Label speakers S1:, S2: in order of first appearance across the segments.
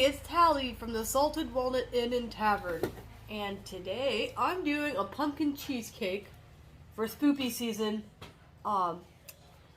S1: it's Tally from the Salted Walnut Inn and Tavern, and today I'm doing a pumpkin cheesecake for spoopy season.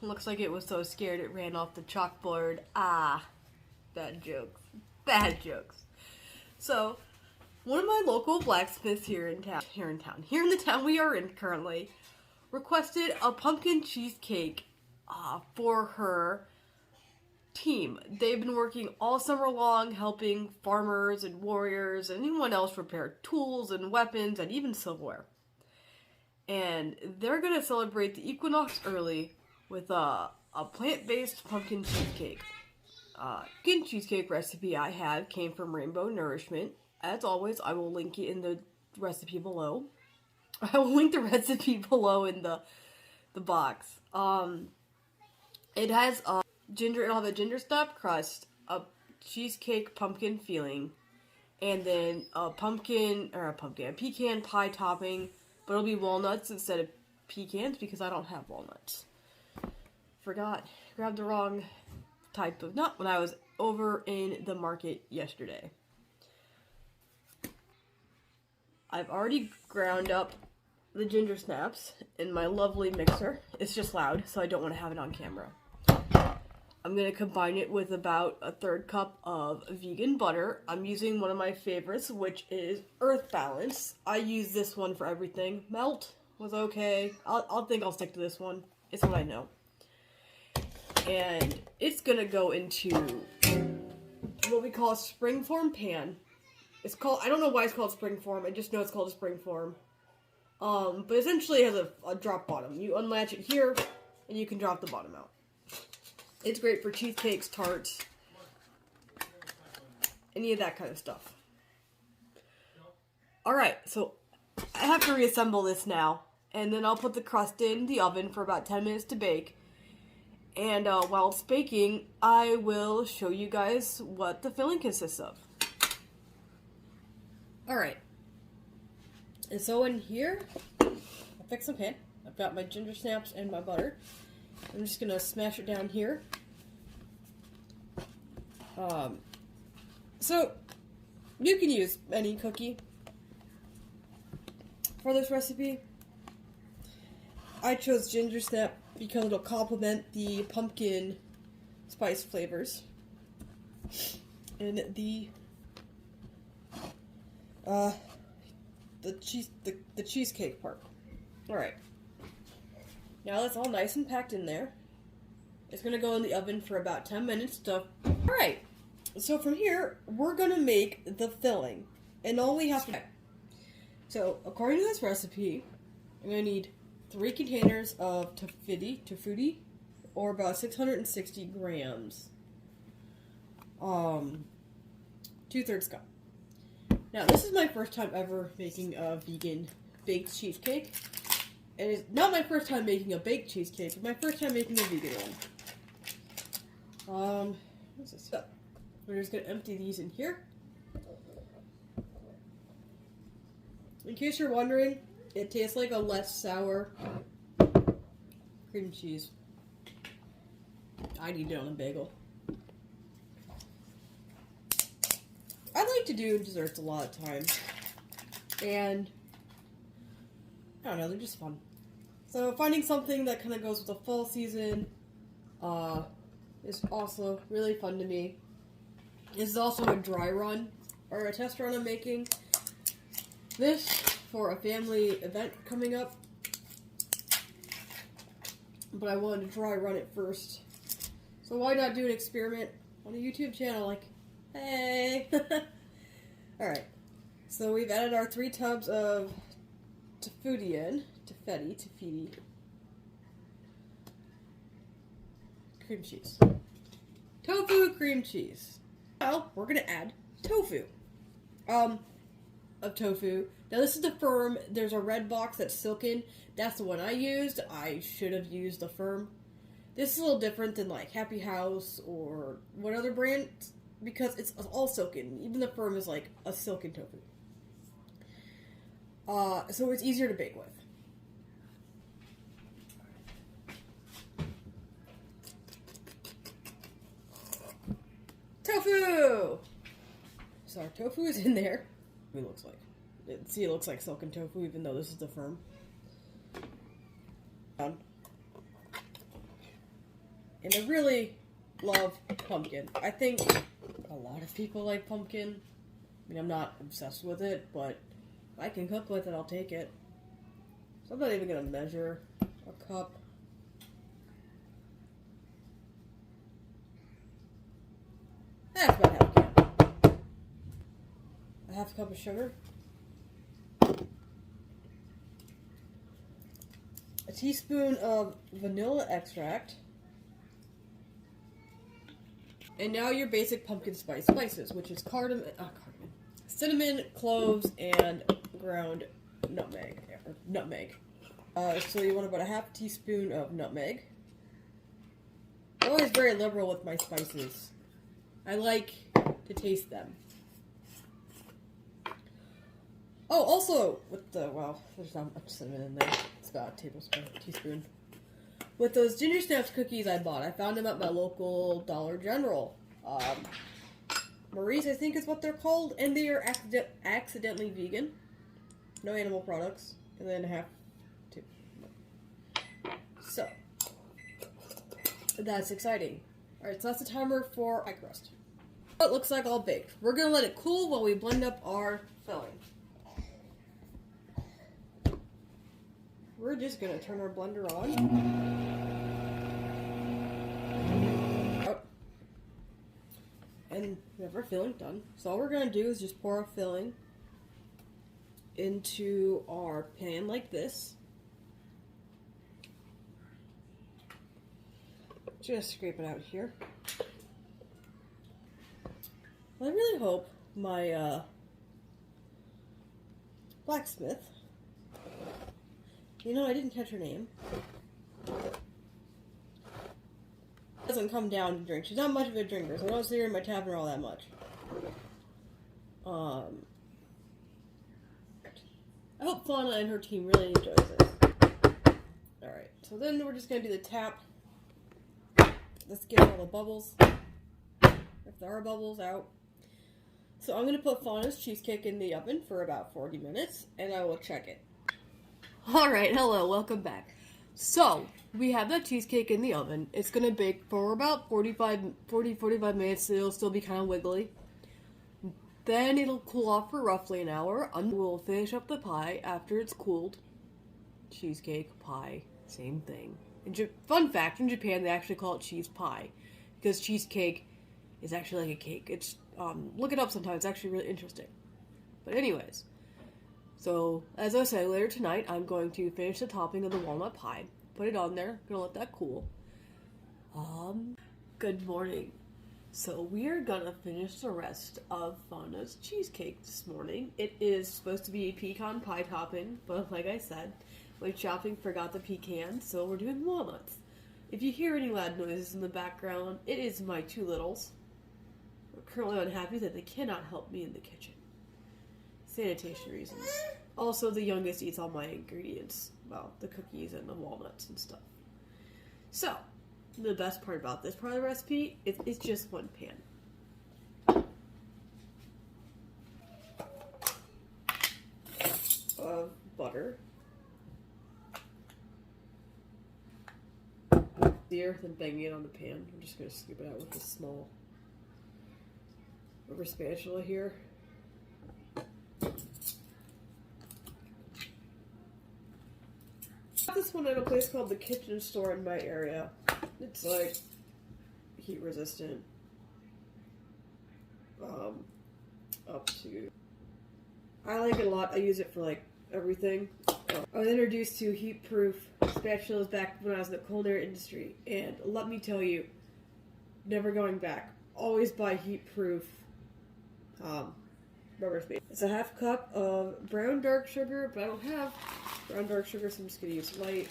S1: Looks like it was so scared it ran off the chalkboard. Bad jokes. Bad jokes. So, one of my local blacksmiths here in the town we are in currently, requested a pumpkin cheesecake for her team. They've been working all summer long helping farmers and warriors and anyone else repair tools and weapons and even silverware. And they're gonna celebrate the equinox early with a plant-based pumpkin cheesecake. Pumpkin cheesecake recipe I have came from Rainbow Nourishment. As always, I will link it in the recipe below. I will link the recipe below in the box. It has it'll have a ginger snap crust, a cheesecake pumpkin filling, and then a pecan pie topping, but it'll be walnuts instead of pecans because I don't have walnuts. Grabbed the wrong type of nut when I was over in the market yesterday. I've already ground up the ginger snaps in my lovely mixer. It's just loud, so I don't want to have it on camera. I'm going to combine it with about a third cup of vegan butter. I'm using one of my favorites, which is Earth Balance. I use this one for everything. Melt was okay. I'll stick to this one. It's what I know. And it's going to go into what we call a springform pan. I don't know why it's called springform. I just know it's called a springform. But essentially it has a drop bottom. You unlatch it here, and you can drop the bottom out. It's great for cheesecakes, tarts, any of that kind of stuff. Alright, so I have to reassemble this now, and then I'll put the crust in the oven for about 10 minutes to bake. And while it's baking, I will show you guys what the filling consists of. Alright, and so in here, I fixed the pan. I've got my ginger snaps and my butter. I'm just going to smash it down here. So, you can use any cookie for this recipe. I chose ginger snap because it'll complement the pumpkin spice flavors. And the cheesecake part. Alright. Now that's all nice and packed in there. It's going to go in the oven for about 10 minutes. Alright, so from here, we're going to make the filling. And all we have to do. So, according to this recipe, I'm going to need 3 containers of tofuti, or about 660 grams. 2/3 cup. Now, this is my first time ever making a vegan baked cheesecake. And it's not my first time making a baked cheesecake, but my first time making a vegan one. What's this? So, we're just gonna empty these in here. In case you're wondering, it tastes like a less sour cream cheese. I'd eat it on a bagel. I like to do desserts a lot of times. And I don't know, they're just fun. So finding something that kind of goes with the fall season is also really fun to me. This is also a dry run, or a test run I'm making this for a family event coming up. But I wanted to dry run it first. So why not do an experiment on a YouTube channel like, hey! Alright, so we've added our 3 tubs of tofuti in. Tofuti. Cream cheese. Tofu cream cheese. Now, we're gonna add tofu. Of tofu. Now this is the firm. There's a red box that's silken. That's the one I used. I should have used the firm. This is a little different than like Happy House or what other brand, because it's all silken. Even the firm is like a silken tofu. So it's easier to bake with. Tofu! So our tofu is in there. It looks like. See, it looks like silken tofu, even though this is the firm. And I really love pumpkin. I think a lot of people like pumpkin. I mean, I'm not obsessed with it, but if I can cook with it, I'll take it. So I'm not even going to measure a cup. That's about half a can. A half a cup of sugar. A teaspoon of vanilla extract. And now your basic pumpkin spices, which is cinnamon, cloves, and ground nutmeg. So you want about a half teaspoon of nutmeg. I'm always very liberal with my spices. I like to taste them. Oh, also, with the, well, there's not much cinnamon in there. It's about a teaspoon. With those Ginger Snaps cookies I bought, I found them at my local Dollar General. Marie's, I think is what they're called, and they are accidentally vegan. No animal products. And then half, two. So, that's exciting. Alright, so that's the timer for pie crust. It looks like all baked. We're going to let it cool while we blend up our filling. We're just going to turn our blender on. Oh. And we have our filling done. So all we're going to do is just pour our filling into our pan like this. Just scrape it out here. Well, I really hope my blacksmith, you know, I didn't catch her name, doesn't come down to drink. She's not much of a drinker, so I don't see her in my tavern all that much. I hope Fuana and her team really enjoys this. Alright, so then we're just going to do the tap. Let's get all the bubbles, if there are bubbles, out. So I'm going to put Fuana's cheesecake in the oven for about 40 minutes, and I will check it. Alright, hello, welcome back. So, we have that cheesecake in the oven. It's going to bake for about 45 minutes. It'll still be kind of wiggly. Then it'll cool off for roughly an hour. We'll finish up the pie after it's cooled. Cheesecake, pie, same thing. Fun fact, in Japan they actually call it cheese pie, because cheesecake is actually like a cake. It's look it up sometime, it's actually really interesting. But anyways, so as I said, later tonight I'm going to finish the topping of the walnut pie, put it on there, gonna let that cool. Good morning. So we are gonna finish the rest of Fuana's cheesecake this morning. It is supposed to be a pecan pie topping, but like I said, my chopping forgot the pecan, so we're doing walnuts. If you hear any loud noises in the background, it is my two littles. We're currently unhappy that they cannot help me in the kitchen. Sanitation reasons. Also, the youngest eats all my ingredients. Well, the cookies and the walnuts and stuff. So, the best part about this part of the recipe is it's just one pan. Of butter. Easier than banging it on the pan. I'm just going to scoop it out with this small rubber spatula here. I got this one at a place called the Kitchen Store in my area. It's like heat resistant. Up to. I like it a lot. I use it for like everything. I was introduced to heat-proof spatulas back when I was in the culinary industry, and let me tell you, never going back. Always buy heat-proof rubber spatula. It's a half cup of brown dark sugar, but I don't have brown dark sugar, so I'm just going to use light.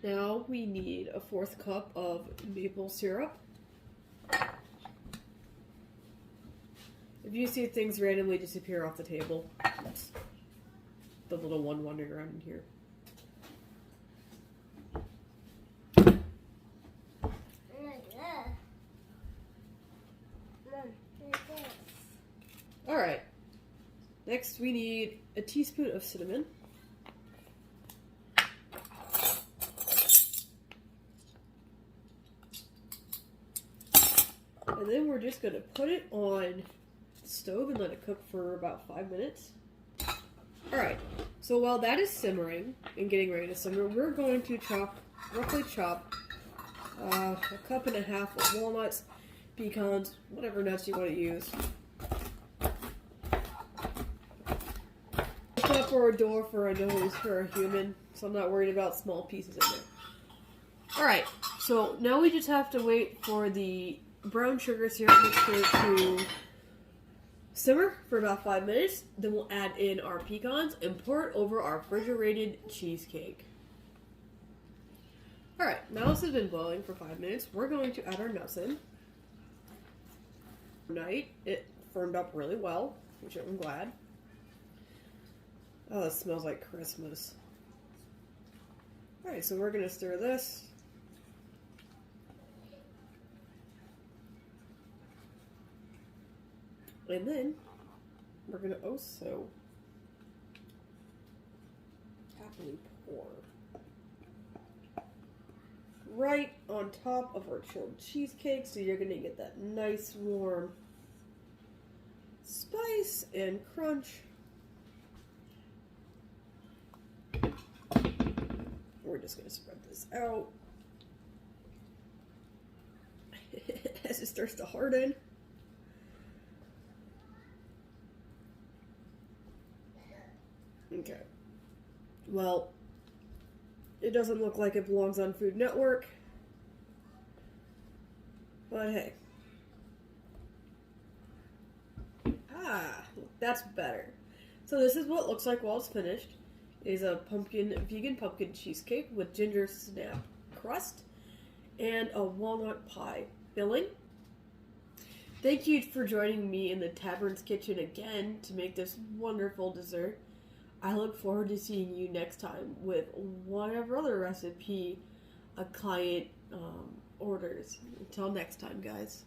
S1: Now we need a 1/4 cup of maple syrup. If you see things randomly disappear off the table, that's the little one wandering around in here. Alright. Next we need a teaspoon of cinnamon. And then we're just going to put it on the stove and let it cook for about 5 minutes. Alright, so while that is simmering and getting ready to simmer, we're going to roughly chop a cup and a half of walnuts, pecans, whatever nuts you want to use. A cup or a dwarf or a nose for a human, so I'm not worried about small pieces in there. Alright, so now we just have to wait for the brown sugar syrup mixture to simmer for about 5 minutes. Then we'll add in our pecans and pour it over our refrigerated cheesecake. Alright, now this has been boiling for 5 minutes. We're going to add our nuts in. Overnight, it firmed up really well, which I'm glad. Oh, it smells like Christmas. Alright, so we're going to stir this. And then we're going to also happily pour right on top of our chilled cheesecake, so you're going to get that nice warm spice and crunch. We're just going to spread this out as it starts to harden. Okay. Well, it doesn't look like it belongs on Food Network. But hey. Ah, that's better. So this is what it looks like while it's finished. It is a vegan pumpkin cheesecake with ginger snap crust and a walnut pie filling. Thank you for joining me in the Tavern's kitchen again to make this wonderful dessert. I look forward to seeing you next time with whatever other recipe a client orders. Until next time, guys.